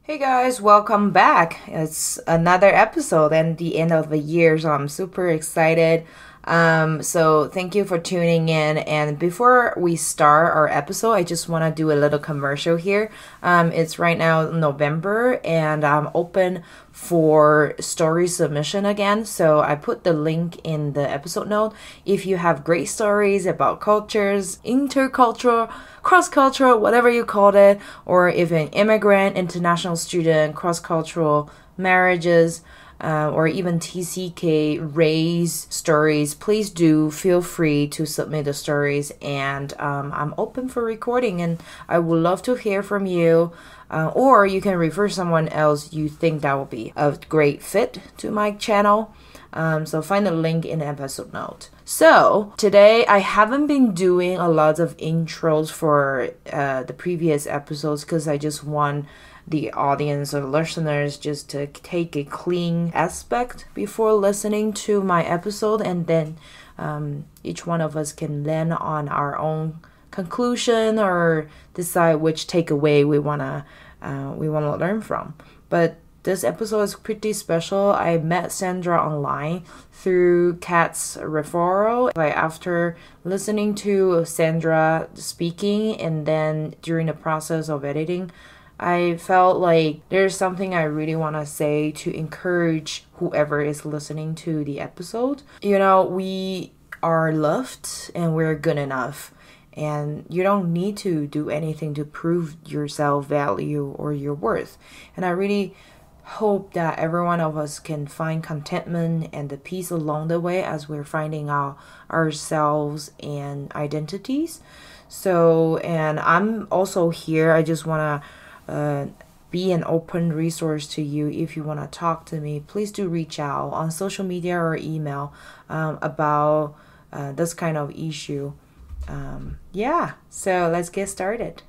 Hey guys, welcome back. It's another episode and the end of the year, so I'm super excited. So thank you for tuning in. And before we start our episode, I just want to do a little commercial here. It's right now November, and I'm open for story submission again. So I put the link in the episode note. If you have great stories about cultures, intercultural, cross-cultural, whatever you call it, or if an immigrant, international student, cross-cultural marriages, or even TCK race stories, please do feel free to submit the stories. And I'm open for recording, and I would love to hear from you. Or you can refer someone else you think that will be a great fit to my channel. So find the link in the episode note. So today I haven't been doing a lot of intros for the previous episodes because I just want the audience or listeners just to take a clean aspect before listening to my episode, and then each one of us can land on our own conclusion or decide which takeaway we wanna learn from. But this episode is pretty special. I met Sandra online through Kat's referral. Like after listening to Sandra speaking and then during the process of editing, I felt like there's something I really want to say to encourage whoever is listening to the episode. You know, we are loved and we're good enough. And you don't need to do anything to prove your self-value or your worth. And I really hope that every one of us can find contentment and the peace along the way as we're finding out ourselves and identities. So, and I'm also here. I just want to be an open resource to you. If you want to talk to me, please do reach out on social media or email about this kind of issue. So let's get started.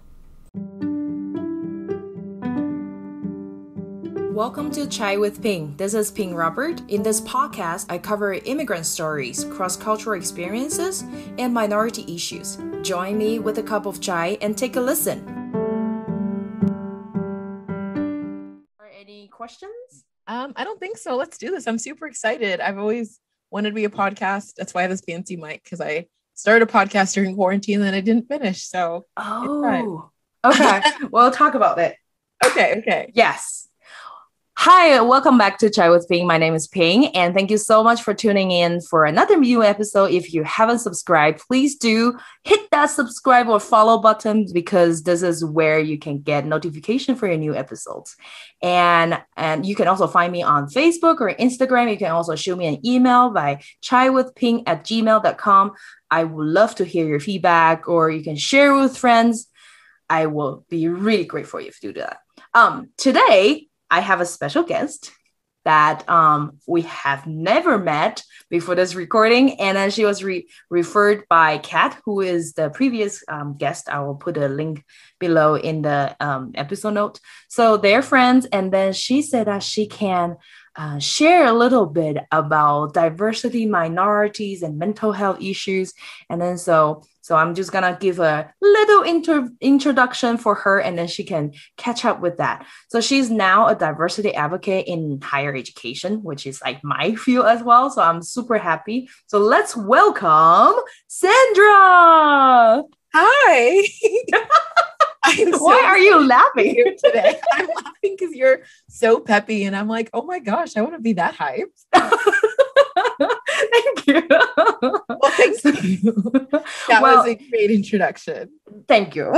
Welcome to Chai with Ping. This is Ping Robert. In this podcast, I cover immigrant stories, cross-cultural experiences, and minority issues. Join me with a cup of chai and take a listen. Are any questions? I don't think so. Let's do this. I'm super excited. I've always wanted to be a podcast. That's why I have this fancy mic, because I started a podcast during quarantine and then I didn't finish. So Okay. We'll talk about it. Okay. Yes. Hi, welcome back to Chai with Ping. My name is Ping, and thank you so much for tuning in for another new episode. If you haven't subscribed, please do hit that subscribe or follow button, because this is where you can get notification for your new episodes. And you can also find me on Facebook or Instagram. You can also shoot me an email by chaiwithping@gmail.com. I would love to hear your feedback, or you can share with friends. I will be really grateful if you do that. Today, I have a special guest that we have never met before this recording. And then she was referred by Kat, who is the previous guest. I will put a link below in the episode note. So they're friends. And then she said that she can share a little bit about diversity, minorities, and mental health issues. And then so I'm just gonna give a little introduction for her, and then she can catch up with that. So she's now a diversity advocate in higher education, which is like my field as well. So I'm super happy. So let's welcome Sandra. Hi. Why are you laughing here today? I'm laughing because you're so peppy, and I'm like, oh my gosh, I want to be that hyped. Thank you. Well, thank you. That was a great introduction. Thank you.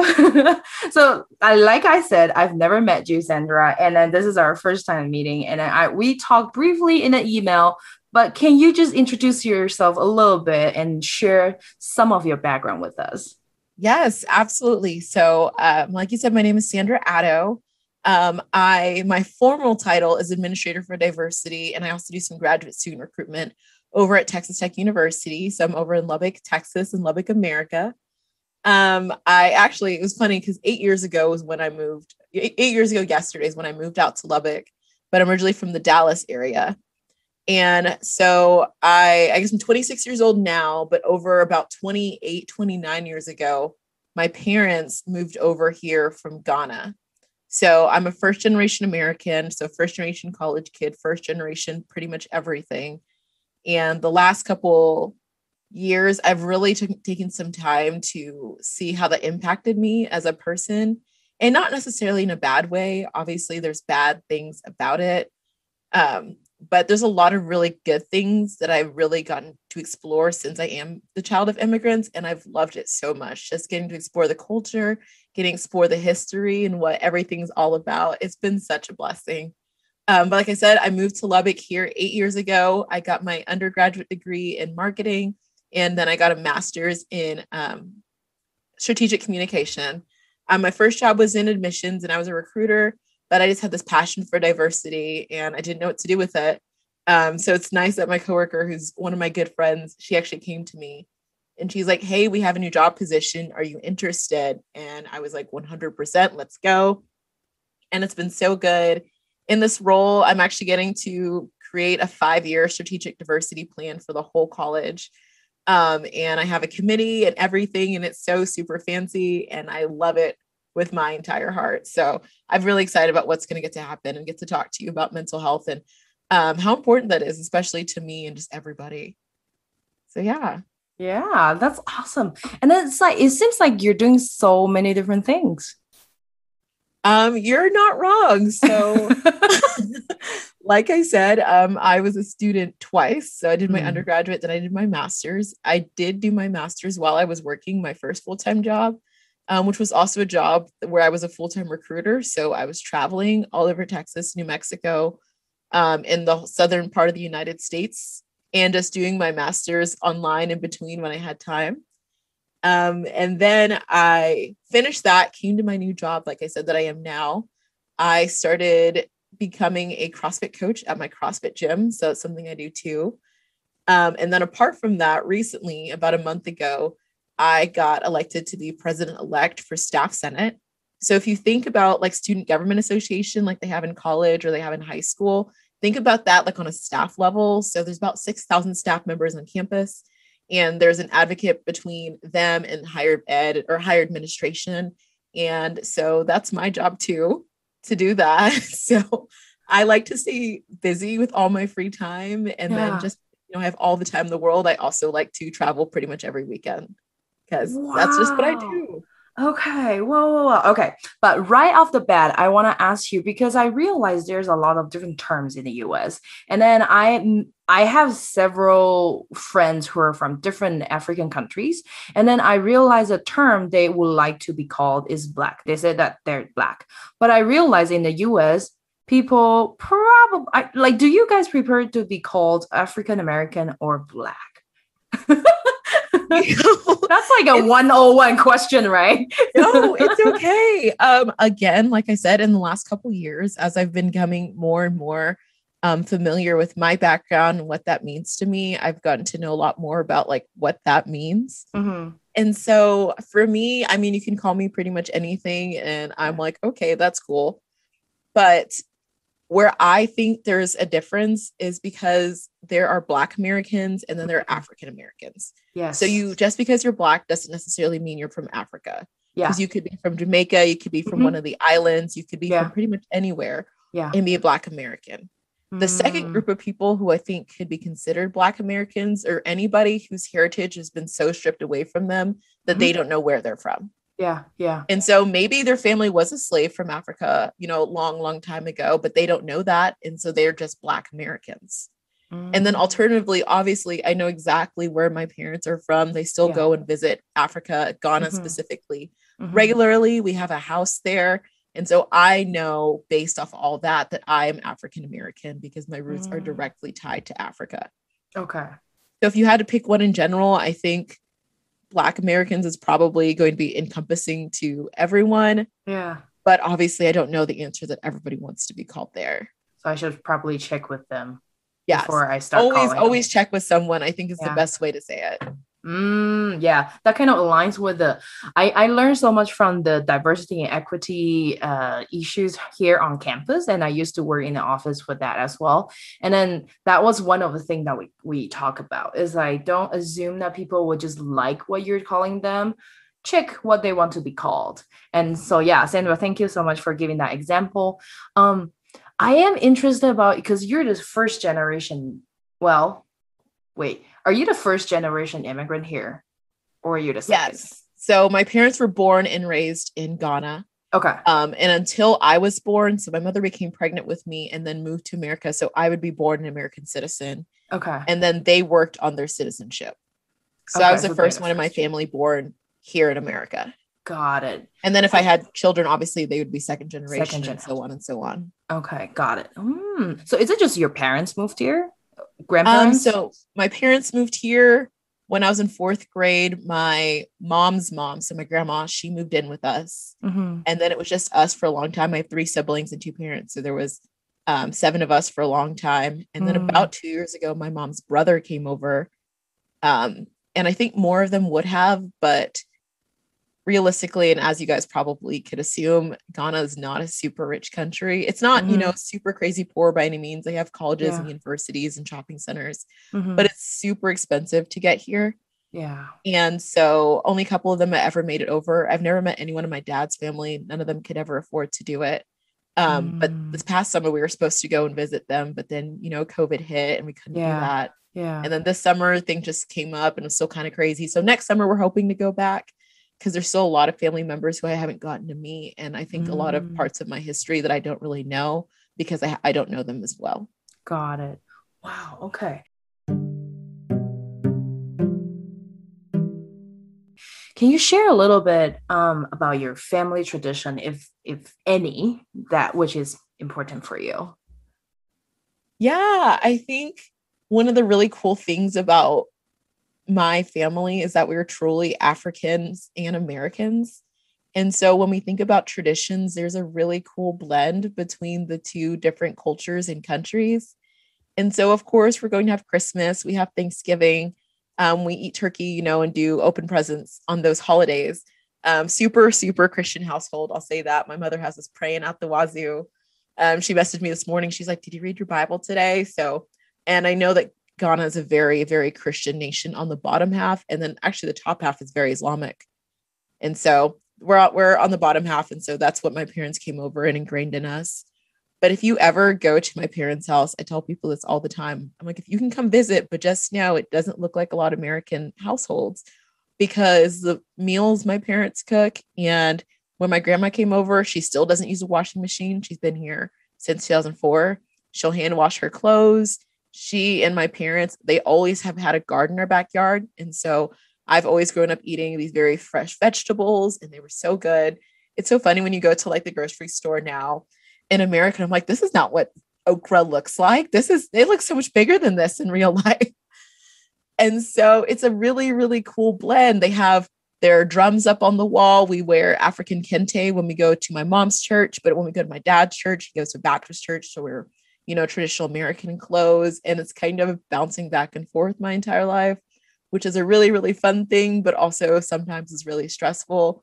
So, like I said, I've never met you, Sandra, and then this is our first time meeting. And we talked briefly in an email, but can you just introduce yourself a little bit and share some of your background with us? Yes, absolutely. So, like you said, my name is Sandra Addo. My formal title is Administrator for Diversity, and I also do some graduate student recruitment over at Texas Tech University. So I'm over in Lubbock, Texas, and Lubbock, America. It was funny because 8 years ago was when I moved. 8 years ago yesterday is when I moved out to Lubbock, but I'm originally from the Dallas area. And so I guess I'm 26 years old now, but over about 28, 29 years ago, my parents moved over here from Ghana. So I'm a first generation American, so first generation college kid, first generation, pretty much everything. And the last couple years, I've really taken some time to see how that impacted me as a person, and not necessarily in a bad way. Obviously, there's bad things about it. But there's a lot of really good things that I've really gotten to explore since I am the child of immigrants. And I've loved it so much. Just getting to explore the culture, getting to explore the history and what everything's all about. It's been such a blessing. But like I said, I moved to Lubbock here 8 years ago. I got my undergraduate degree in marketing, and then I got a master's in strategic communication. My first job was in admissions, and I was a recruiter, but I just had this passion for diversity, and I didn't know what to do with it. So it's nice that my coworker, who's one of my good friends, she actually came to me, and she's like, "Hey, we have a new job position. Are you interested?" And I was like, 100%, let's go. And it's been so good. In this role, I'm actually getting to create a 5-year strategic diversity plan for the whole college. And I have a committee and everything, and it's so super fancy, and I love it with my entire heart. So I'm really excited about what's going to get to happen and get to talk to you about mental health and how important that is, especially to me and just everybody. So yeah. Yeah, that's awesome. And then it's like, it seems like you're doing so many different things. You're not wrong. So like I said, I was a student twice. So I did my undergraduate, then I did my master's. I did do my master's while I was working my first full-time job, which was also a job where I was a full-time recruiter. So I was traveling all over Texas, New Mexico, in the southern part of the United States, and just doing my master's online in between when I had time. And then I finished that, came to my new job, like I said, that I am now. I started becoming a CrossFit coach at my CrossFit gym. So it's something I do too. And then apart from that, recently, about a month ago, I got elected to be president-elect for Staff Senate. So if you think about like student government association, like they have in college or they have in high school, think about that like on a staff level. So there's about 6,000 staff members on campus, and there's an advocate between them and higher ed or higher administration. And so that's my job too, to do that. So I like to stay busy with all my free time, and then just, I have all the time in the world. I also like to travel pretty much every weekend because that's just what I do. Okay. Whoa. Okay. But right off the bat, I want to ask you, because I realize there's a lot of different terms in the US. And then I have several friends who are from different African countries. And then I realize a term they would like to be called is Black. They said that they're Black. But I realize in the US, people probably like, do you guys prefer to be called African American or Black? That's like a 101 question, right? No, it's okay. Again, like I said, in the last couple of years, as I've been becoming more and more familiar with my background and what that means to me, I've gotten to know a lot more about like what that means. And so for me, I mean, you can call me pretty much anything, and I'm like, okay, that's cool. But where I think there's a difference is because there are Black Americans and then there are African Americans. Yes. So just because you're Black doesn't necessarily mean you're from Africa. Because you could be from Jamaica, you could be from one of the islands, you could be from pretty much anywhere and be a Black American. The second group of people who I think could be considered Black Americans are anybody whose heritage has been so stripped away from them that they don't know where they're from. Yeah. And so maybe their family was a slave from Africa, long time ago, but they don't know that. And so they're just Black Americans. And then alternatively, obviously, I know exactly where my parents are from. They still go and visit Africa, Ghana specifically, regularly. We have a house there. And so I know based off all that I am African American because my roots are directly tied to Africa. Okay. So if you had to pick one in general, I think Black Americans is probably going to be encompassing to everyone. Yeah. But obviously I don't know the answer that everybody wants to be called there. So I should probably check with them before I start always check with someone, I think is the best way to say it. Yeah, that kind of aligns with I learned so much from the diversity and equity issues here on campus, and I used to work in the office for that as well. And then that was one of the things that we talk about is I don't assume that people would just like what you're calling them chick what they want to be called. And so, yeah, Sandra, thank you so much for giving that example. I am interested about, because you're the first generation. Well, wait, are you the first generation immigrant here, or are you the second? Yes. So my parents were born and raised in Ghana. Okay. And until I was born, so my mother became pregnant with me and then moved to America. So I would be born an American citizen. Okay. And then they worked on their citizenship. So I was the first one in my family born here in America. Got it. And then if I had children, obviously they would be second generation and so on and so on. Okay, got it. So is it just your parents moved here? Grandparents? So my parents moved here when I was in 4th grade. My mom's mom, so my grandma, she moved in with us. And then it was just us for a long time. I have 3 siblings and 2 parents. So there was 7 of us for a long time. And then about 2 years ago, my mom's brother came over. And I think more of them would have, but realistically, and as you guys probably could assume, Ghana is not a super rich country. It's not, super crazy poor by any means. They have colleges and universities and shopping centers, but it's super expensive to get here. Yeah. And so only a couple of them have ever made it over. I've never met anyone in my dad's family. None of them could ever afford to do it. But this past summer we were supposed to go and visit them, but then, COVID hit and we couldn't do that. Yeah. And then this summer thing just came up and it was still kind of crazy. So next summer we're hoping to go back, because there's still a lot of family members who I haven't gotten to meet. And I think a lot of parts of my history that I don't really know because I don't know them as well. Got it. Wow. Okay. Can you share a little bit about your family tradition, if any, that which is important for you? Yeah, I think one of the really cool things about my family is that we are truly Africans and Americans. And so when we think about traditions, there's a really cool blend between the 2 different cultures and countries. And so, of course, we're going to have Christmas, we have Thanksgiving, we eat turkey, and do open presents on those holidays. Super, super Christian household. I'll say that. My mother has us praying out the wazoo. She messaged me this morning. She's like, "Did you read your Bible today?" And I know that Ghana is a very, very Christian nation on the bottom half. And then actually the top half is very Islamic. And so we're on the bottom half. And so that's what my parents came over and ingrained in us. But if you ever go to my parents' house, I tell people this all the time. I'm like, if you can come visit, but just know it doesn't look like a lot of American households, because the meals my parents cook, and when my grandma came over, she still doesn't use a washing machine. She's been here since 2004. She'll hand wash her clothes. She and my parents, they always have had a garden in our backyard. And so I've always grown up eating these very fresh vegetables, and they were so good. It's so funny when you go to like the grocery store now in America, I'm like, this is not what okra looks like. It looks so much bigger than this in real life. And so it's a really, really cool blend. They have their drums up on the wall. We wear African kente when we go to my mom's church, but when we go to my dad's church, he goes to Baptist church. So we're, traditional American clothes, and it's kind of bouncing back and forth my entire life, which is a really, really fun thing, but also sometimes is really stressful.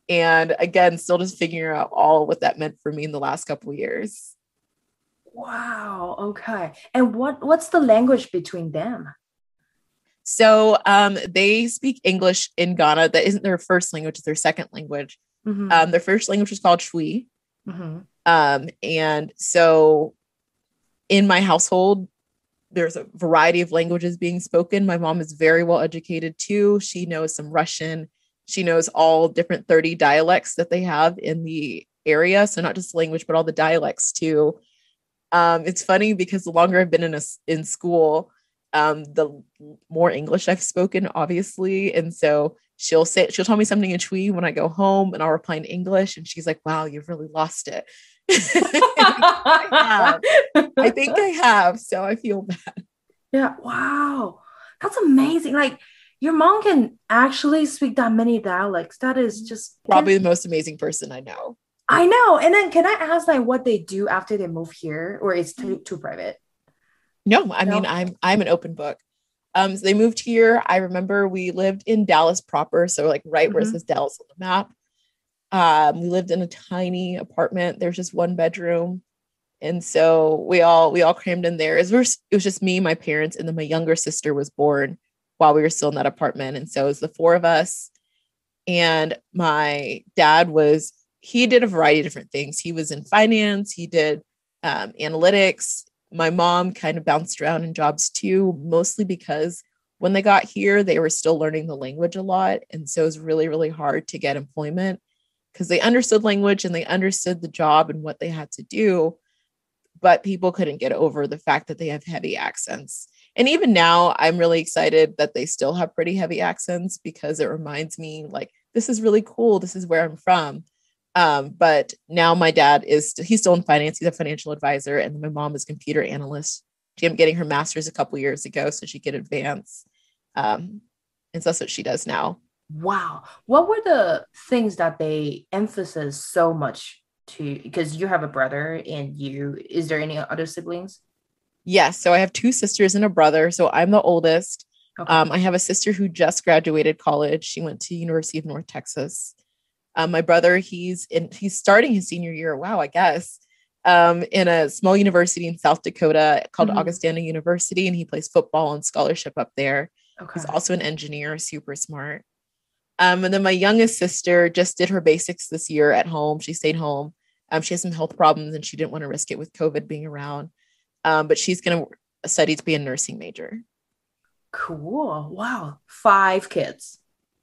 And again, still just figuring out all what that meant for me in the last couple of years. Wow. Okay. And what's the language between them? So they speak English in Ghana. That isn't their first language, it's their second language. Their first language is called Shui. And so in my household, there's a variety of languages being spoken. My mom is very well educated too. She knows some Russian. She knows all different 30 dialects that they have in the area. So not just language, but all the dialects too. It's funny because the longer I've been in school, the more English I've spoken, obviously. And so she'll tell me something in Twi when I go home, and I'll reply in English. And she's like, "Wow, you've really lost it." I think I have. So I feel bad. Yeah. Wow. That's amazing. Like, your mom can actually speak that many dialects. That is just probably the most amazing person I know. I know. And then can I ask like what they do after they move here, or it's too private? No, I mean, I'm an open book. So they moved here. I remember we lived in Dallas proper. So like right where it says Dallas on the map. We lived in a tiny apartment. There's just 1 bedroom. And so we all crammed in there. It was just me, my parents, and then my younger sister was born while we were still in that apartment. And so it was the 4 of us. And my dad he did a variety of different things. He was in finance, he did analytics. My mom kind of bounced around in jobs too, mostly because when they got here, they were still learning the language a lot. And so it was really, really hard to get employment because they understood language and they understood the job and what they had to do. But people couldn't get over the fact that they have heavy accents. And even now, I'm really excited that they still have pretty heavy accents because it reminds me like, this is really cool. This is where I'm from. But now my dad he's still in finance. He's a financial advisor. And my mom is a computer analyst. She ended up getting her master's a couple years ago so she could advance. And so that's what she does now. Wow. What were the things that they emphasize so much to, because you have a brother and is there any other siblings? Yes. So I have 2 sisters and a brother. So I'm the oldest. Okay. I have a sister who just graduated college. She went to University of North Texas. My brother, he's starting his senior year. Wow, I guess. In a small university in South Dakota called Augustana University, and he plays football on scholarship up there. Okay. He's also an engineer, super smart. And then my youngest sister just did her basics this year at home. She stayed home. She has some health problems and she didn't want to risk it with COVID being around. But she's going to study to be a nursing major. Cool. Wow. 5 kids.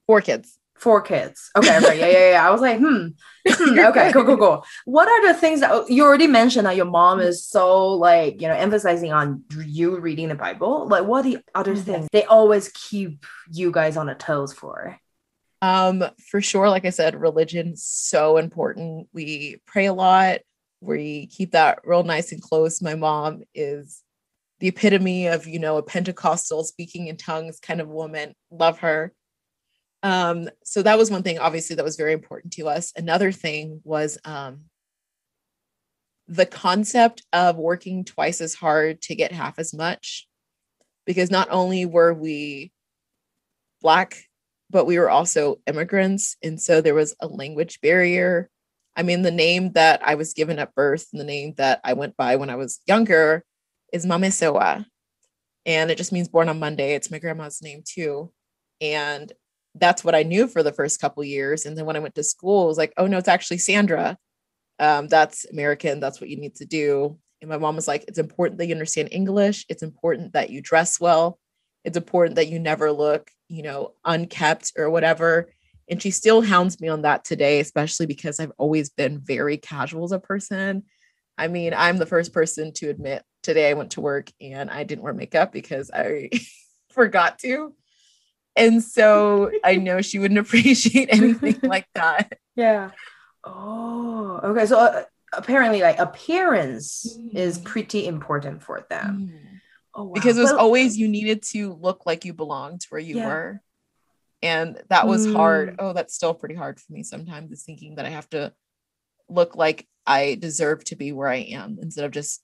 4 kids. 4 kids. Okay. Yeah. I was like, Okay, cool. What are the things that you already mentioned that your mom is so like, emphasizing on you reading the Bible? Like, what are the other things they always keep you guys on the toes for? For sure. Like I said, religion is so important. We pray a lot. We keep that real nice and close. My mom is the epitome of, a Pentecostal speaking in tongues kind of woman. Love her. So that was one thing, obviously, that was very important to us. Another thing was the concept of working twice as hard to get half as much, because not only were we Black, but we were also immigrants. And so there was a language barrier. I mean, the name that I was given at birth and the name that I went by when I was younger is Mamesoa. And it just means born on Monday. It's my grandma's name too. And that's what I knew for the first couple of years. And then when I went to school, it was like, oh no, it's actually Sandra. That's American. That's what you need to do. And my mom was like, it's important that you understand English. It's important that you dress well. It's important that you never look, unkept or whatever. And she still hounds me on that today, especially because I've always been very casual as a person. I mean, I'm the first person to admit today I went to work and I didn't wear makeup because I forgot to. And so I know she wouldn't appreciate anything like that. Yeah. Oh, okay. So apparently like appearance is pretty important for them. Oh, wow. Because it was always, you needed to look like you belonged where you were. And that was hard. Oh, that's still pretty hard for me sometimes, is thinking that I have to look like I deserve to be where I am instead of just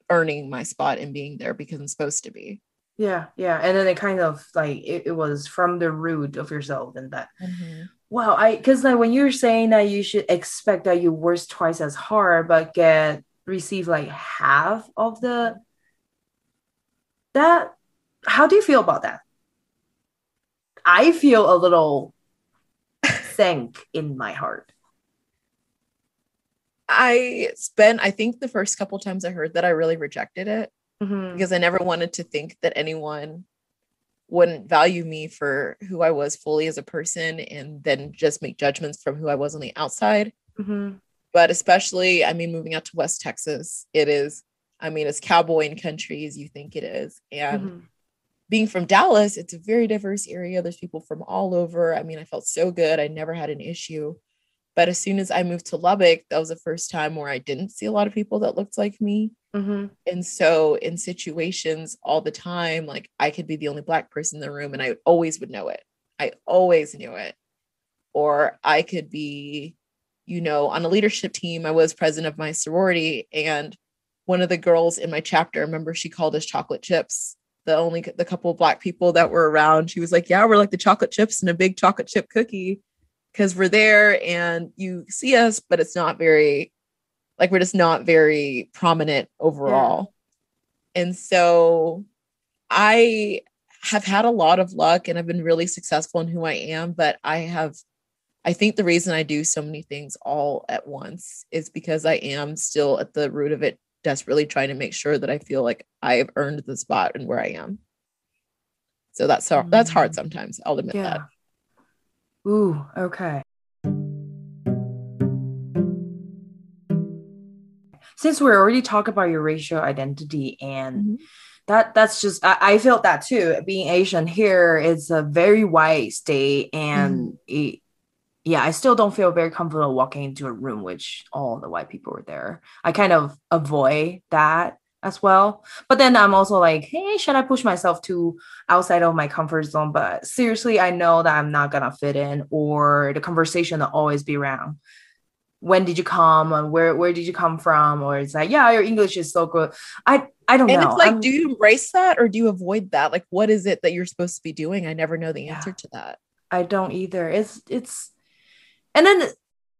earning my spot and being there because I'm supposed to be. Yeah. And then it kind of like it was from the root of yourself and that. Wow, because like when you're saying that you should expect that you work twice as hard but receive like half of that, how do you feel about that? I feel a little sank in my heart. I think the first couple times I heard that, I really rejected it because I never wanted to think that anyone wouldn't value me for who I was fully as a person and then just make judgments from who I was on the outside. But especially, I mean, moving out to West Texas, it is, I mean, as cowboy in country as you think it is. And being from Dallas, it's a very diverse area. There's people from all over. I mean, I felt so good. I never had an issue. But as soon as I moved to Lubbock, that was the first time where I didn't see a lot of people that looked like me. And so in situations all the time, like I could be the only Black person in the room and I always would know it. I always knew it. Or I could be, on a leadership team. I was president of my sorority, and one of the girls in my chapter, I remember she called us chocolate chips. The couple of Black people that were around, she was like, yeah, we're like the chocolate chips in a big chocolate chip cookie. Because we're there and you see us, but it's not very, like, we're just not very prominent overall. Yeah. And so I have had a lot of luck and I've been really successful in who I am, but I have I think the reason I do so many things all at once is because I am still at the root of it, desperately trying to make sure that I feel like I have earned the spot and where I am. So that's hard sometimes. I'll admit that. Ooh, okay. Since we're already talking about your racial identity and that's just I felt that too. Being Asian here is a very white state, and yeah, I still don't feel very comfortable walking into a room which all the white people were there. I kind of avoid that as well. But then I'm also like, hey, should I push myself to outside of my comfort zone? But seriously, I know that I'm not gonna fit in, or the conversation will always be around. When did you come? And where did you come from? Or it's like, yeah, your English is so good. I don't And know. it's like, do you embrace that or do you avoid that? Like, what is it that you're supposed to be doing? I never know the answer to that. I don't either. It's and then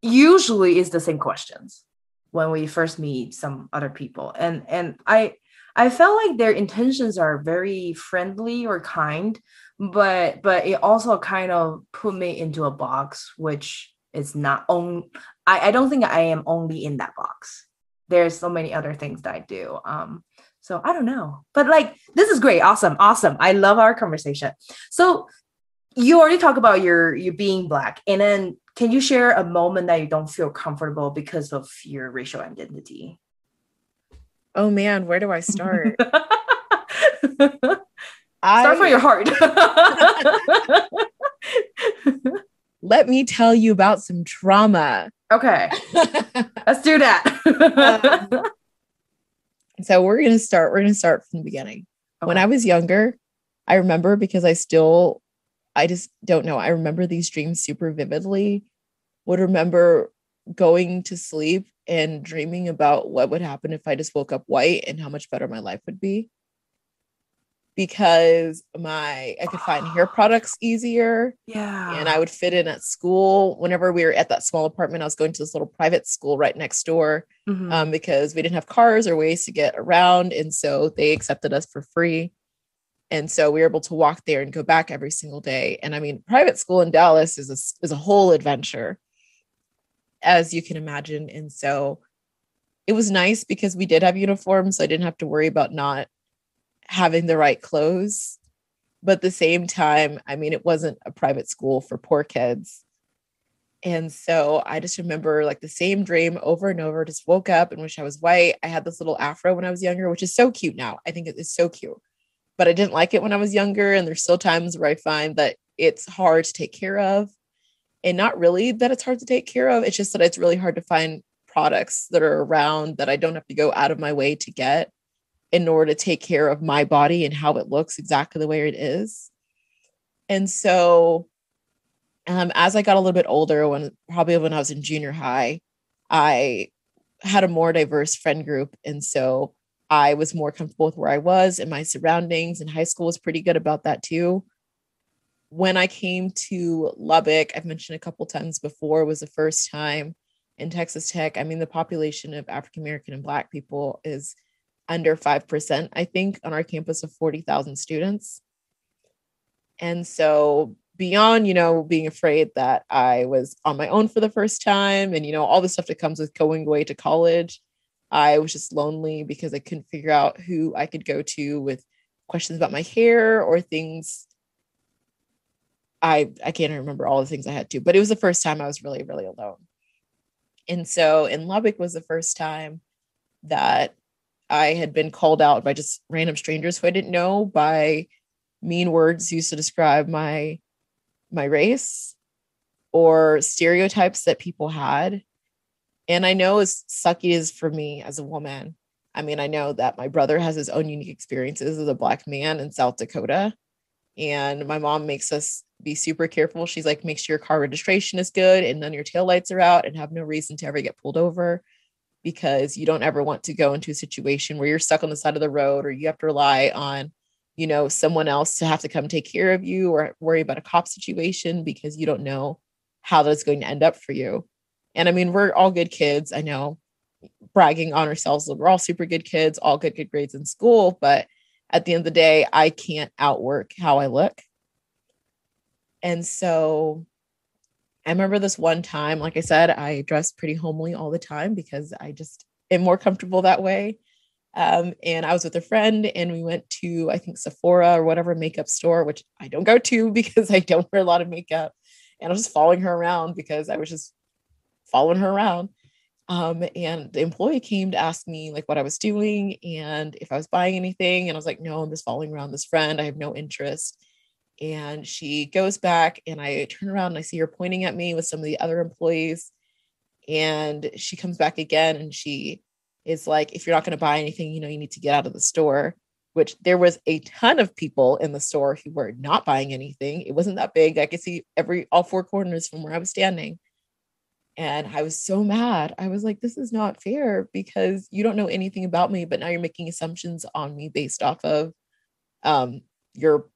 usually it's the same questions when we first meet some other people. And I felt like their intentions are very friendly or kind, but it also kind of put me into a box, which is not on. I don't think I am only in that box. There's so many other things that I do. So I don't know. But like this is great. Awesome. Awesome. I love our conversation. So you already talked about your being Black, and then can you share a moment that you don't feel comfortable because of your racial identity? Oh man, where do I start? Start from your heart. Let me tell you about some trauma. Okay, let's do that. So we're gonna start from the beginning. Okay. When I was younger, I remember, because I just don't know. I remember these dreams super vividly. Would remember going to sleep and dreaming about what would happen if I just woke up white and how much better my life would be. Because I could find hair products easier. Yeah. And I would fit in at school. Whenever we were at that small apartment, I was going to this little private school right next door, because we didn't have cars or ways to get around. And so they accepted us for free. And so we were able to walk there and go back every single day. And I mean, private school in Dallas is a whole adventure, as you can imagine. And so it was nice because we did have uniforms. So I didn't have to worry about not having the right clothes. But at the same time, I mean, it wasn't a private school for poor kids. And so I just remember like the same dream over and over, just woke up and wish I was white. I had this little afro when I was younger, which is so cute now. I think it is so cute. But I didn't like it when I was younger. And there's still times where I find that it's hard to take care of. And not really that it's hard to take care of. It's just that it's really hard to find products that are around that I don't have to go out of my way to get in order to take care of my body and how it looks exactly the way it is. And so as I got a little bit older, when I was in junior high, I had a more diverse friend group. And so I was more comfortable with where I was and my surroundings, and high school was pretty good about that too. When I came to Lubbock, I've mentioned a couple times before, was the first time in Texas Tech. I mean, the population of African-American and Black people is under 5%, I think, on our campus of 40,000 students. And so beyond, being afraid that I was on my own for the first time and, all the stuff that comes with going away to college, I was just lonely because I couldn't figure out who I could go to with questions about my hair or things. I can't remember all the things I had to, but it was the first time I was really, really alone. And so in Lubbock was the first time that I had been called out by just random strangers who I didn't know by mean words used to describe my race or stereotypes that people had. And I know as sucky as for me as a woman, I mean, I know that my brother has his own unique experiences as a Black man in South Dakota. And my mom makes us be super careful. She's like, make sure your car registration is good and none of your taillights are out and have no reason to ever get pulled over, because you don't ever want to go into a situation where you're stuck on the side of the road or you have to rely on, someone else to have to come take care of you or worry about a cop situation because you don't know how that's going to end up for you. And I mean, we're all good kids. I know, bragging on ourselves, we're all super good kids, all good grades in school. But at the end of the day, I can't outwork how I look. And so I remember this one time, like I said, I dressed pretty homely all the time because I just am more comfortable that way. And I was with a friend and we went to, I think, Sephora or whatever makeup store, which I don't go to because I don't wear a lot of makeup. And I was just following her around because I was just following her around. And the employee came to ask me like what I was doing and if I was buying anything. And I was like, no, I'm just following around this friend. I have no interest. And she goes back and I turn around and I see her pointing at me with some of the other employees. And she comes back again and she is like, if you're not going to buy anything, you need to get out of the store, which there was a ton of people in the store who were not buying anything. It wasn't that big. I could see all four corners from where I was standing. And I was so mad. I was like, this is not fair because you don't know anything about me, but now you're making assumptions on me based off of your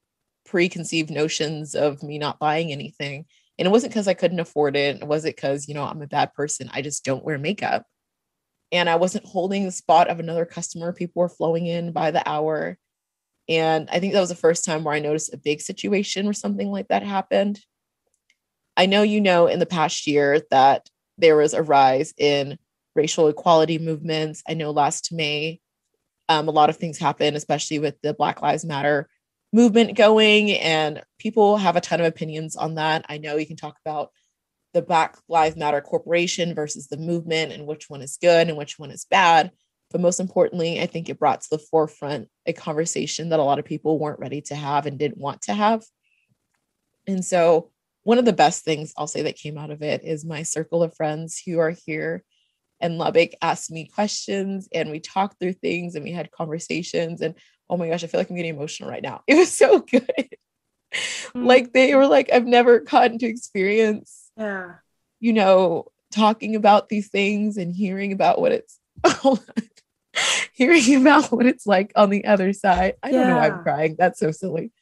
preconceived notions of me not buying anything. And it wasn't because I couldn't afford it. It wasn't because, I'm a bad person. I just don't wear makeup. And I wasn't holding the spot of another customer. People were flowing in by the hour. And I think that was the first time where I noticed a big situation where something like that happened. I know in the past year that there was a rise in racial equality movements. I know last May, a lot of things happened, especially with the Black Lives Matter movement going, and people have a ton of opinions on that. I know you can talk about the Black Lives Matter Corporation versus the movement and which one is good and which one is bad. But most importantly, I think it brought to the forefront a conversation that a lot of people weren't ready to have and didn't want to have. And so one of the best things I'll say that came out of it is my circle of friends who are here in Lubbock asked me questions and we talked through things and we had conversations. And oh my gosh, I feel like I'm getting emotional right now. It was so good. Like they were like, I've never gotten to experience, talking about these things and hearing about what it's hearing about what it's like on the other side. I don't know why I'm crying. That's so silly.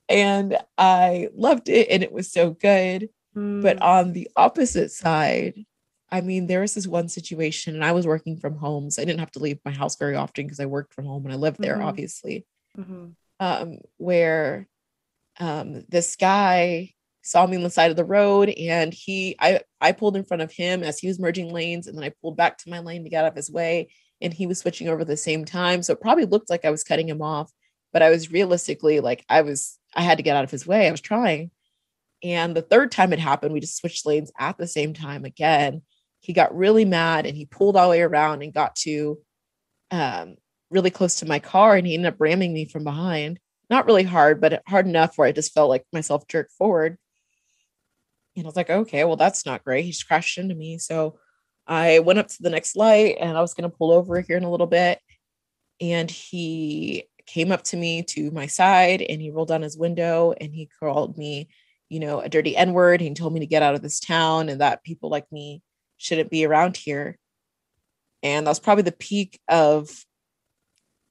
And I loved it and it was so good. But on the opposite side, I mean, there was this one situation and I was working from home. So I didn't have to leave my house very often because I worked from home and I lived there, obviously. Where this guy saw me on the side of the road and I pulled in front of him as he was merging lanes. And then I pulled back to my lane to get out of his way. And he was switching over at the same time. So it probably looked like I was cutting him off, but I was realistically like, I had to get out of his way. I was trying. And the third time it happened, we just switched lanes at the same time again. He got really mad and he pulled all the way around and got to really close to my car and he ended up ramming me from behind. Not really hard, but hard enough where I just felt like myself jerk forward. And I was like, okay, well, that's not great. He's crashed into me. So I went up to the next light and I was going to pull over here in a little bit. And he came up to me to my side and he rolled down his window and he called me, a dirty N-word. He told me to get out of this town and that people like me shouldn't be around here. And that was probably the peak of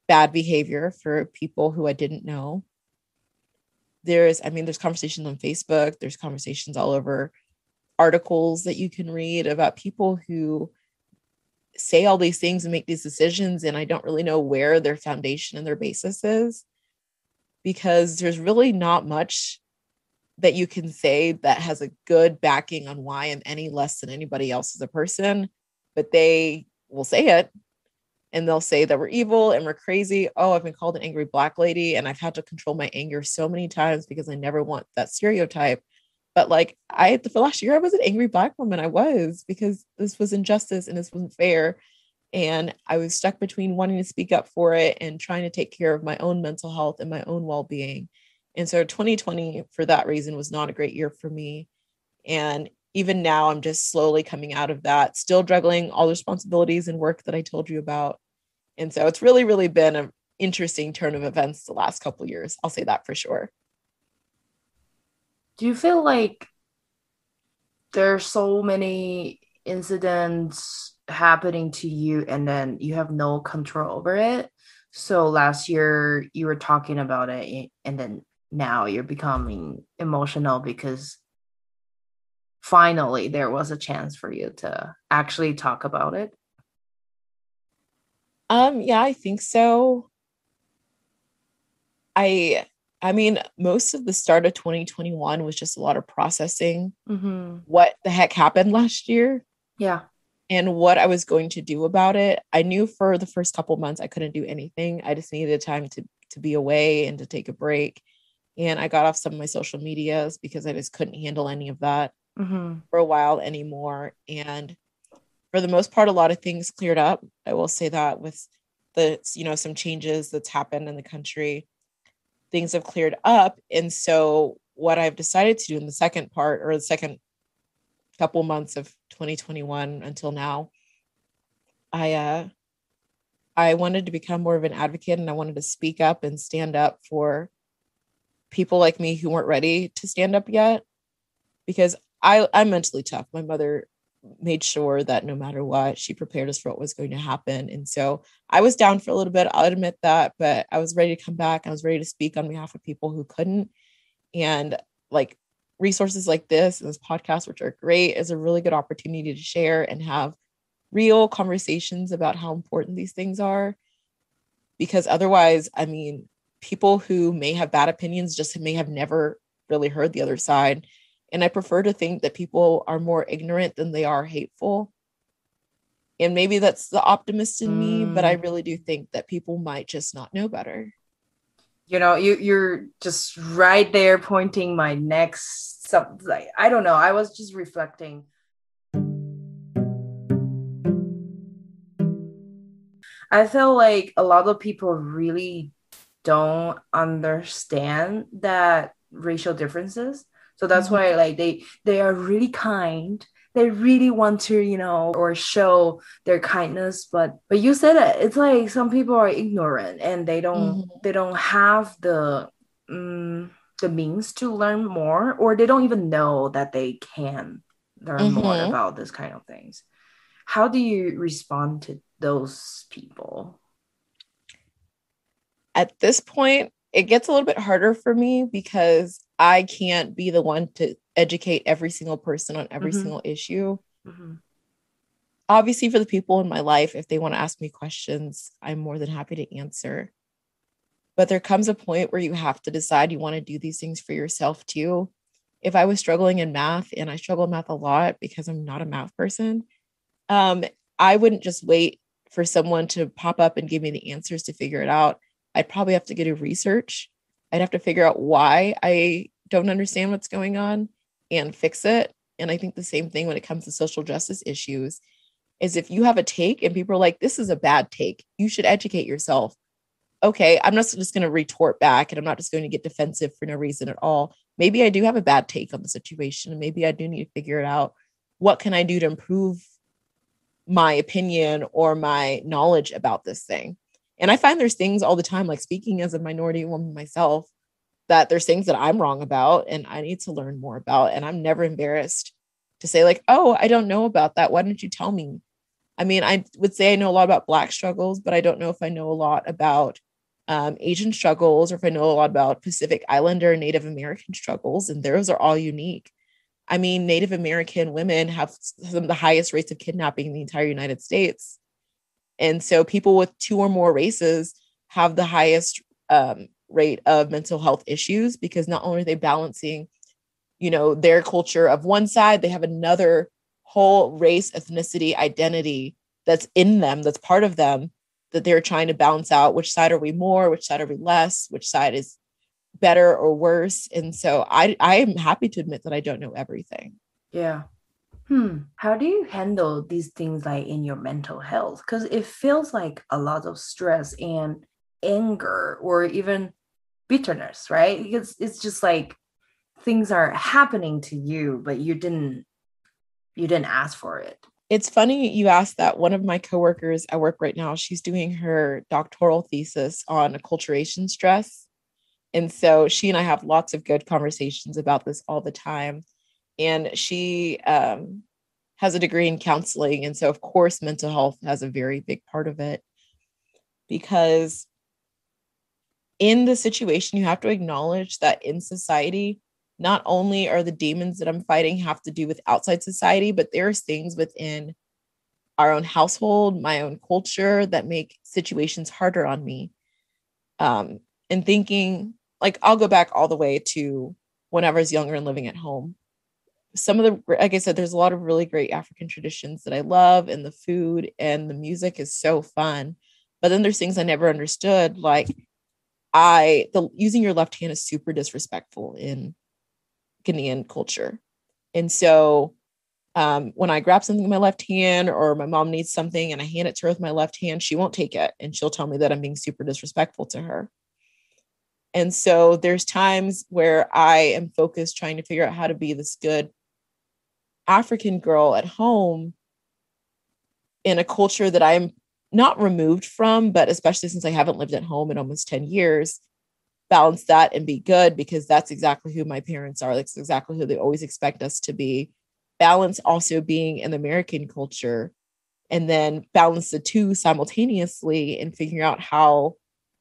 bad behavior for people who I didn't know. There's conversations on Facebook. There's conversations all over, articles that you can read about people who say all these things and make these decisions. And I don't really know where their foundation and their basis is because there's really not much that you can say that has a good backing on why I'm any less than anybody else as a person, but they will say it. And they'll say that we're evil and we're crazy. Oh, I've been called an angry Black lady. And I've had to control my anger so many times because I never want that stereotype. But like for last year, I was an angry Black woman. I was, because this was injustice and this wasn't fair. And I was stuck between wanting to speak up for it and trying to take care of my own mental health and my own well-being. And so 2020, for that reason, was not a great year for me. And even now, I'm just slowly coming out of that, still juggling all the responsibilities and work that I told you about. And so it's really, really been an interesting turn of events the last couple of years. I'll say that for sure. Do you feel like there are so many incidents happening to you and then you have no control over it? So last year you were talking about it and then now you're becoming emotional because finally there was a chance for you to actually talk about it. Yeah, I think so. I I mean, most of the start of 2021 was just a lot of processing Mm-hmm. what the heck happened last year Yeah. and what I was going to do about it. I knew for the first couple months I couldn't do anything. I just needed time to be away and to take a break. And I got off some of my social medias because I just couldn't handle any of that Mm-hmm. for a while anymore. And for the most part, a lot of things cleared up. I will say that with some changes that's happened in the country, things have cleared up. And so what I've decided to do in the second part or the second couple months of 2021 until now, I wanted to become more of an advocate, and I wanted to speak up and stand up for people like me who weren't ready to stand up yet, because I'm mentally tough. My mother made sure that no matter what, she prepared us for what was going to happen. And so I was down for a little bit, I'll admit that, but I was ready to come back. I was ready to speak on behalf of people who couldn't. And like resources like this and this podcast, which are great, is a really good opportunity to share and have real conversations about how important these things are. Because otherwise, I mean, people who may have bad opinions just may have never really heard the other side. And I prefer to think that people are more ignorant than they are hateful. And maybe that's the optimist in me, but I really do think that people might just not know better. You're just right there pointing my next something. Like, I don't know. I was just reflecting. I feel like a lot of people really don't understand that racial differences. So that's why like they are really kind. They really want to, or show their kindness, but you said it. It's like some people are ignorant and they don't have the means to learn more, or they don't even know that they can learn more about this kind of things. How do you respond to those people? At this point, it gets a little bit harder for me because I can't be the one to educate every single person on every single issue. Obviously, for the people in my life, if they want to ask me questions, I'm more than happy to answer. But there comes a point where you have to decide you want to do these things for yourself too. If I was struggling in math, and I struggle in math a lot because I'm not a math person, um, I wouldn't just wait for someone to pop up and give me the answers to figure it out. I'd probably have to go do research. I'd have to figure out why I don't understand what's going on and fix it. And I think the same thing when it comes to social justice issues is if you have a take and people are like, this is a bad take, you should educate yourself. Okay, I'm not just going to retort back and I'm not just going to get defensive for no reason at all. Maybe I do have a bad take on the situation and maybe I do need to figure it out. What can I do to improve my opinion or my knowledge about this thing? And I find there's things all the time, like speaking as a minority woman myself, that there's things that I'm wrong about and I need to learn more about. And I'm never embarrassed to say like, oh, I don't know about that. Why don't you tell me? I mean, I would say I know a lot about Black struggles, but I don't know if I know a lot about Asian struggles or if I know a lot about Pacific Islander and Native American struggles. And those are all unique. I mean, Native American women have some of the highest rates of kidnapping in the entire United States. And so people with two or more races have the highest rate of mental health issues because not only are they balancing, their culture of one side, they have another whole race, ethnicity, identity that's in them, that's part of them, that they're trying to balance out. Which side are we more? Which side are we less? Which side is better or worse? And so I am happy to admit that I don't know everything. Yeah. How do you handle these things like in your mental health? Because it feels like a lot of stress and anger or even bitterness, right? Because it's just like things are happening to you, but you didn't ask for it. It's funny you asked that. One of my coworkers at work right now, she's doing her doctoral thesis on acculturation stress. And so she and I have lots of good conversations about this all the time. And she has a degree in counseling. And so, of course, mental health has a very big part of it because in the situation, you have to acknowledge that in society, not only are the demons that I'm fighting have to do with outside society, but there's things within our own household, my own culture that make situations harder on me. And thinking like I'll go back all the way to when I was younger and living at home. Some of the, like I said, there's a lot of really great African traditions that I love, and the food and the music is so fun. But then there's things I never understood, like using your left hand is super disrespectful in Ghanaian culture. And so when I grab something with my left hand, or my mom needs something and I hand it to her with my left hand, she won't take it. And she'll tell me that I'm being super disrespectful to her. And so there's times where I am focused trying to figure out how to be this good African girl at home in a culture that I'm not removed from, but especially since I haven't lived at home in almost 10 years, balance that and be good, because that's exactly who my parents are. That's exactly who they always expect us to be. Balance also being an American culture, and then balance the two simultaneously and figuring out how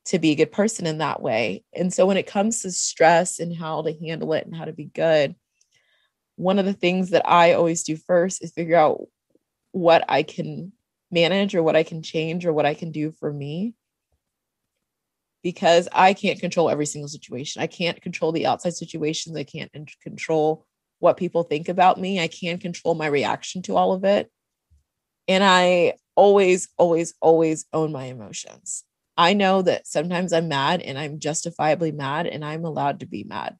to be a good person in that way. And so when it comes to stress and how to handle it and how to be good, one of the things that I always do first is figure out what I can manage or what I can change or what I can do for me. Because I can't control every single situation. I can't control the outside situations. I can't control what people think about me. I can control my reaction to all of it. And I always, always, always own my emotions. I know that sometimes I'm mad and I'm justifiably mad, and I'm allowed to be mad.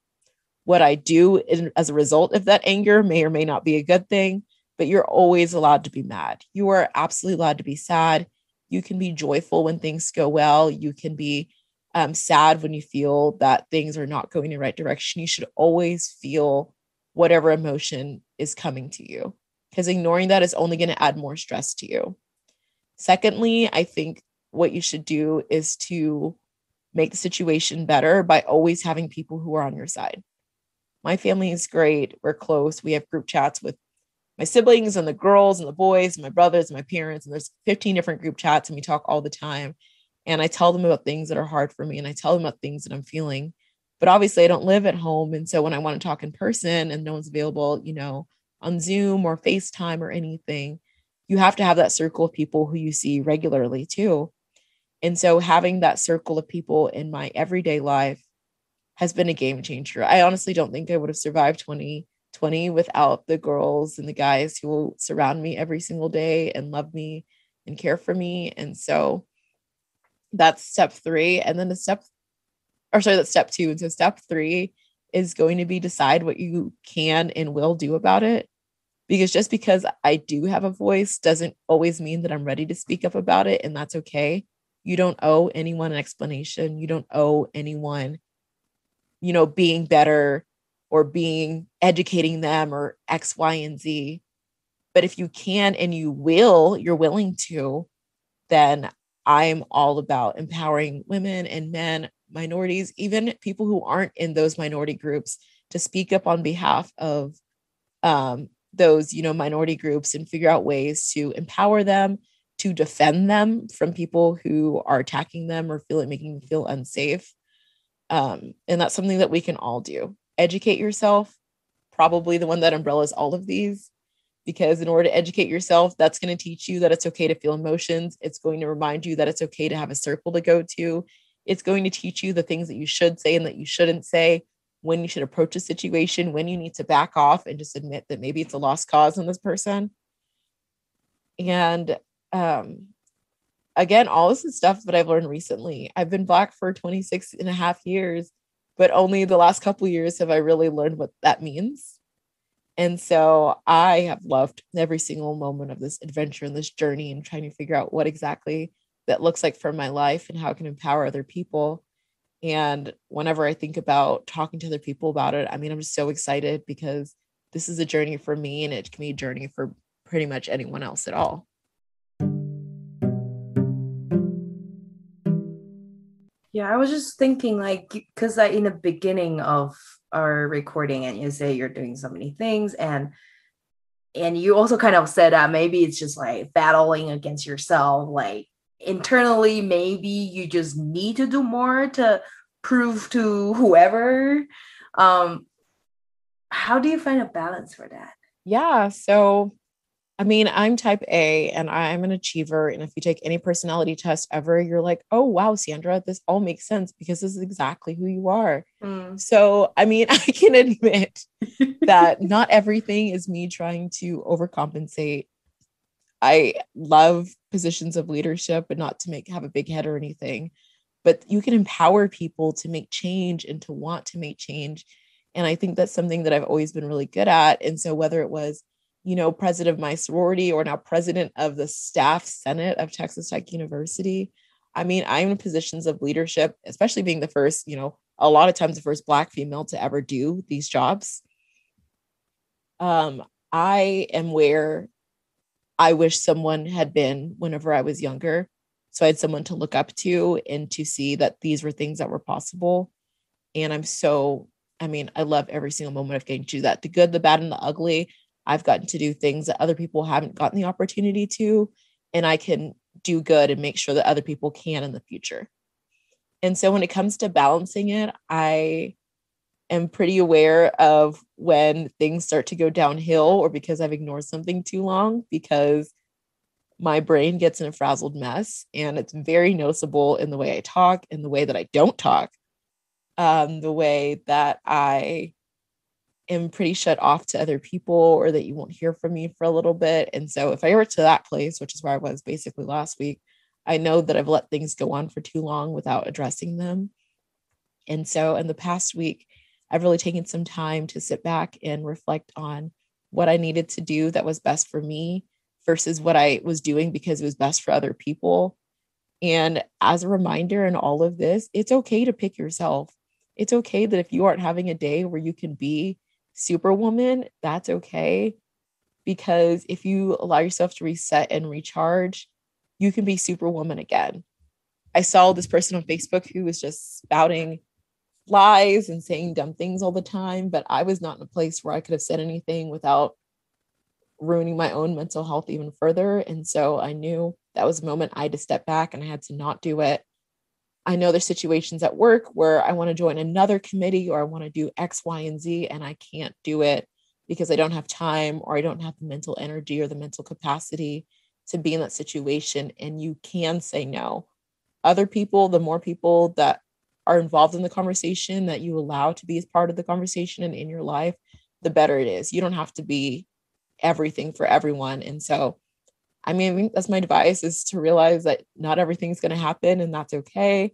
What I do as a result of that anger may or may not be a good thing, but you're always allowed to be mad. You are absolutely allowed to be sad. You can be joyful when things go well. You can be sad when you feel that things are not going in the right direction. You should always feel whatever emotion is coming to you, because ignoring that is only going to add more stress to you. Secondly, I think what you should do is to make the situation better by always having people who are on your side. My family is great. We're close. We have group chats with my siblings and the girls and the boys and my brothers and my parents. And there's 15 different group chats, and we talk all the time. And I tell them about things that are hard for me, and I tell them about things that I'm feeling. But obviously I don't live at home. And so when I want to talk in person and no one's available, on Zoom or FaceTime or anything, you have to have that circle of people who you see regularly too. And so having that circle of people in my everyday life has been a game changer. I honestly don't think I would have survived 2020 without the girls and the guys who will surround me every single day and love me and care for me. And so that's step 3. And then that's step 2. And so step 3 is going to be decide what you can and will do about it. Because just because I do have a voice doesn't always mean that I'm ready to speak up about it. And that's okay. You don't owe anyone an explanation. You don't owe anyone, being better or being educating them or X, Y, and Z. But if you can and you're willing to, then I'm all about empowering women and men, minorities, even people who aren't in those minority groups, to speak up on behalf of those, minority groups, and figure out ways to empower them, to defend them from people who are attacking them or making them feel unsafe. And that's something that we can all do. Educate yourself, probably the one that umbrellas all of these, because in order to educate yourself, that's going to teach you that it's okay to feel emotions. It's going to remind you that it's okay to have a circle to go to. It's going to teach you the things that you should say and that you shouldn't say, when you should approach a situation, when you need to back off and just admit that maybe it's a lost cause in this person. And again, all this is stuff that I've learned recently. I've been Black for 26 and a half years, but only the last couple of years have I really learned what that means. And so I have loved every single moment of this adventure and this journey, and trying to figure out what exactly that looks like for my life and how I can empower other people. And whenever I think about talking to other people about it, I'm just so excited, because this is a journey for me, and it can be a journey for pretty much anyone else at all. Yeah, I was just thinking, because in the beginning of our recording, and you say you're doing so many things, and you also kind of said that maybe it's just like battling against yourself, like internally, maybe you just need to do more to prove to whoever. How do you find a balance for that? Yeah. So I mean, I'm type A and I'm an achiever. And if you take any personality test ever, you're like, oh, wow, Sandra, this all makes sense because this is exactly who you are. Mm. So, I mean, I can admit that not everything is me trying to overcompensate. I love positions of leadership, but not to have a big head or anything. But you can empower people to make change and to want to make change. And I think that's something that I've always been really good at. And so whether it was, president of my sorority or now president of the staff senate of Texas Tech University, I mean, I'm in positions of leadership, especially being the first, a lot of times the first Black female to ever do these jobs. I am where I wish someone had been whenever I was younger. So I had someone to look up to and to see that these were things that were possible. And I love every single moment of getting to do that. The good, the bad, and the ugly. I've gotten to do things that other people haven't gotten the opportunity to, and I can do good and make sure that other people can in the future. And so when it comes to balancing it, I am pretty aware of when things start to go downhill or because I've ignored something too long, because my brain gets in a frazzled mess, and it's very noticeable in the way I talk, in the way that I don't talk, the way that I am pretty shut off to other people, or that you won't hear from me for a little bit. And so if I were to that place, which is where I was basically last week, I know that I've let things go on for too long without addressing them. And so in the past week, I've really taken some time to sit back and reflect on what I needed to do that was best for me versus what I was doing because it was best for other people. And as a reminder in all of this, it's okay to pick yourself. It's okay that if you aren't having a day where you can be Superwoman, that's okay. Because if you allow yourself to reset and recharge, you can be Superwoman again. I saw this person on Facebook who was just spouting lies and saying dumb things all the time, but I was not in a place where I could have said anything without ruining my own mental health even further. And so I knew that was a moment I had to step back and I had to not do it. I know there's situations at work where I want to join another committee or I want to do X, Y, and Z, and I can't do it because I don't have time or I don't have the mental energy or the mental capacity to be in that situation. And you can say no. Other people, the more people that are involved in the conversation that you allow to be as part of the conversation and in your life, the better it is. You don't have to be everything for everyone. And so, I think that's my advice, is to realize that not everything's going to happen, and that's okay.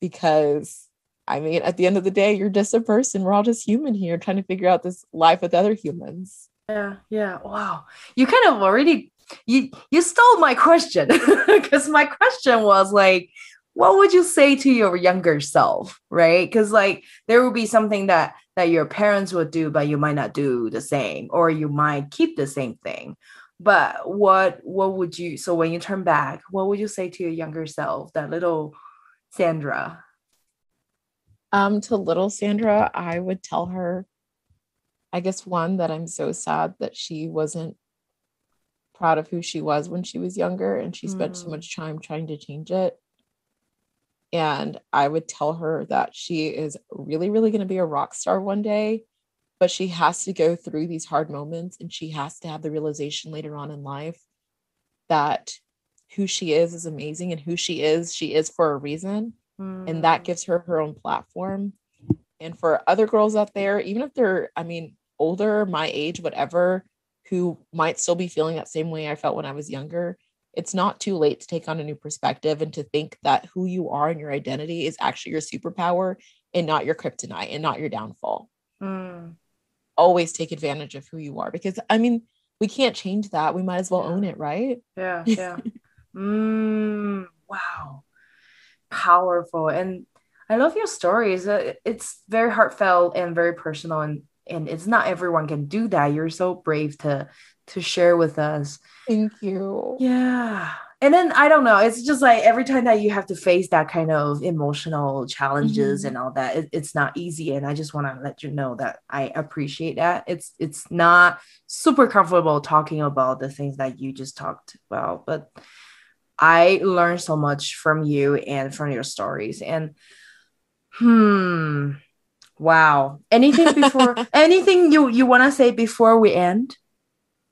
Because at the end of the day, you're just a person. We're all just human here trying to figure out this life with other humans. Yeah. Wow. You kind of already, you stole my question because my question was like, what would you say to your younger self, right? Because there would be something that your parents would do, but you might not do the same, or you might keep the same thing. But what would you, so when you turn back, what would you say to your younger self, that little Sandra? To little Sandra, I would tell her, I guess, one, that I'm so sad that she wasn't proud of who she was when she was younger and she spent so much time trying to change it. And I would tell her that she is really, really going to be a rock star one day, but she has to go through these hard moments, and she has to have the realization later on in life that who she is amazing, and who she is for a reason. And that gives her her own platform. And for other girls out there, even if they're, older, my age, whatever, who might still be feeling that same way I felt when I was younger, it's not too late to take on a new perspective and to think that who you are and your identity is actually your superpower and not your kryptonite and not your downfall. Always take advantage of who you are, because we can't change that. We might as well own it, right? Yeah. Wow. Powerful. And I love your stories. It's very heartfelt and very personal, and it's not everyone can do that. You're so brave to share with us. Thank you. Yeah. And then I don't know, it's just every time that you have to face that kind of emotional challenges and all that, it's not easy. And I just want to let you know that I appreciate that. It's not super comfortable talking about the things that you just talked about, but I learned so much from you and from your stories. And wow. Anything before anything you want to say before we end?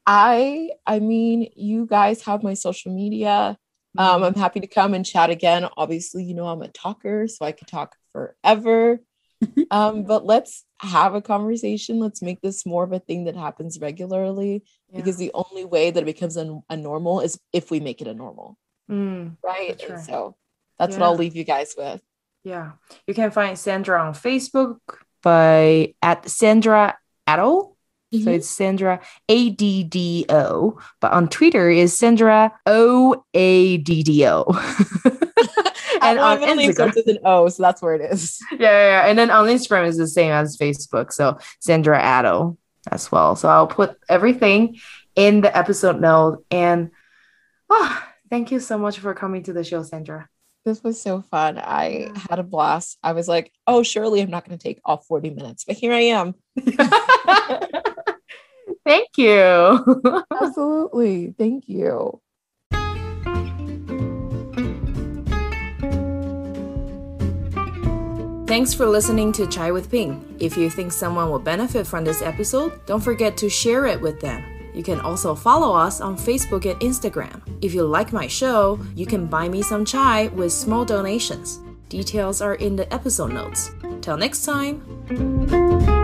I mean, you guys have my social media. I'm happy to come and chat again. Obviously, I'm a talker, so I could talk forever. But let's have a conversation. Let's make this more of a thing that happens regularly, because the only way that it becomes a normal is if we make it a normal. Right? That's right. So that's what I'll leave you guys with. Yeah. You can find Sandra on Facebook at Sandra Addo. So it's Sandra Addo, but on Twitter is Sandra Oaddo. And on Instagram, name starts with an O, so that's where it is. Yeah. And then on Instagram is the same as Facebook, so Sandra Addo as well. So I'll put everything in the episode note. And thank you so much for coming to the show, Sandra. This was so fun. I had a blast. I was like, oh, surely I'm not going to take all 40 minutes, but here I am. Thank you. Absolutely. Thank you. Thanks for listening to Chai with Ping. If you think someone will benefit from this episode, don't forget to share it with them. You can also follow us on Facebook and Instagram. If you like my show, you can buy me some chai with small donations. Details are in the episode notes. Till next time.